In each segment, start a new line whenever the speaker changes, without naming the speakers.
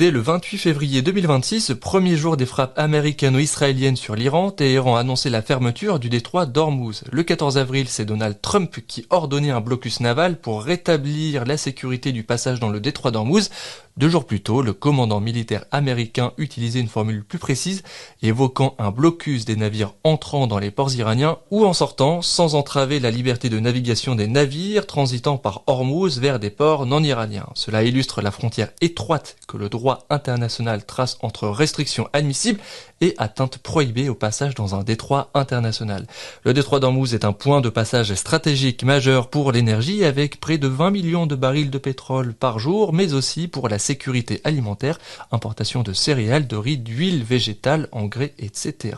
Dès le 28 février 2026, premier jour des frappes américano-israéliennes sur l'Iran, Téhéran a annoncé la fermeture du détroit d'Ormuz. Le 14 avril, c'est Donald Trump qui ordonnait un blocus naval pour rétablir la sécurité du passage dans le détroit d'Ormuz. 2 jours plus tôt, le commandant militaire américain utilisait une formule plus précise, évoquant un blocus des navires entrant dans les ports iraniens ou en sortant, sans entraver la liberté de navigation des navires transitant par Ormuz vers des ports non iraniens. Cela illustre la frontière étroite que le droit international trace entre restrictions admissibles et atteintes prohibées au passage dans un détroit international. Le détroit d'Ormuz est un point de passage stratégique majeur pour l'énergie, avec près de 20 millions de barils de pétrole par jour, mais aussi pour la sécurité alimentaire, importation de céréales, de riz, d'huile végétale, engrais, etc.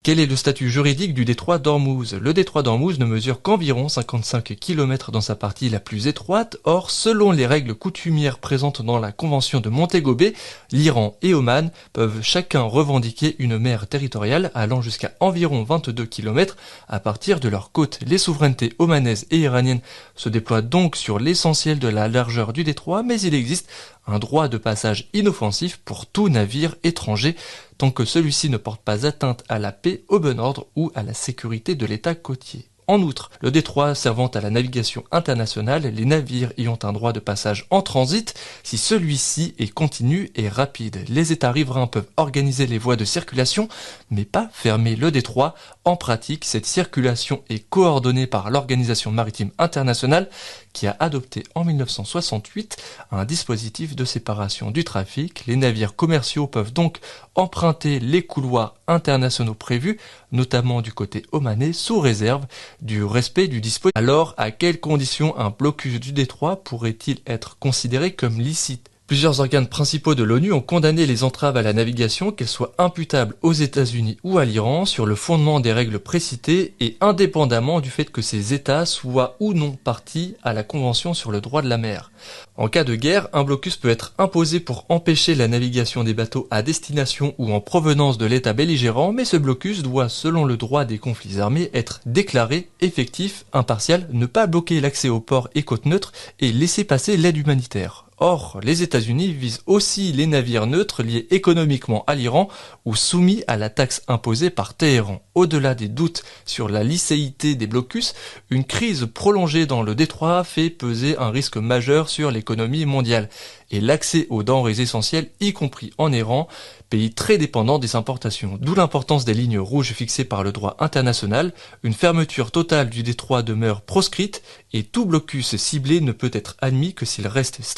Quel est le statut juridique du détroit d'Ormuz? Le détroit d'Ormuz ne mesure qu'environ 55 km dans sa partie la plus étroite. Or, selon les règles coutumières présentes dans la convention de Montego Bay, l'Iran et Oman peuvent chacun revendiquer une mer territoriale allant jusqu'à environ 22 km à partir de leurs côtes. Les souverainetés omanaises et iraniennes se déploient donc sur l'essentiel de la largeur du détroit, mais il existe un droit de passage inoffensif pour tout navire étranger, tant que celui-ci ne porte pas atteinte à la paix, au bon ordre ou à la sécurité de l'État côtier. En outre, le détroit servant à la navigation internationale, les navires y ont un droit de passage en transit si celui-ci est continu et rapide. Les États riverains peuvent organiser les voies de circulation, mais pas fermer le détroit. En pratique, cette circulation est coordonnée par l'Organisation maritime internationale qui a adopté en 1968 un dispositif de séparation du trafic. Les navires commerciaux peuvent donc emprunter les couloirs internationaux prévus, notamment du côté omanais, sous réserve du respect du dispositif. Alors, à quelles conditions un blocus du détroit pourrait-il être considéré comme licite? Plusieurs organes principaux de l'ONU ont condamné les entraves à la navigation, qu'elles soient imputables aux États-Unis ou à l'Iran, sur le fondement des règles précitées et indépendamment du fait que ces États soient ou non partis à la Convention sur le droit de la mer. En cas de guerre, un blocus peut être imposé pour empêcher la navigation des bateaux à destination ou en provenance de l'État belligérant, mais ce blocus doit, selon le droit des conflits armés, être déclaré, effectif, impartial, ne pas bloquer l'accès aux ports et côtes neutres et laisser passer l'aide humanitaire. Or, les États-Unis visent aussi les navires neutres liés économiquement à l'Iran ou soumis à la taxe imposée par Téhéran. Au-delà des doutes sur la licéité des blocus, une crise prolongée dans le détroit fait peser un risque majeur sur l'économie mondiale et l'accès aux denrées essentielles, y compris en Iran, pays très dépendant des importations. D'où l'importance des lignes rouges fixées par le droit international. Une fermeture totale du détroit demeure proscrite et tout blocus ciblé ne peut être admis que s'il reste strict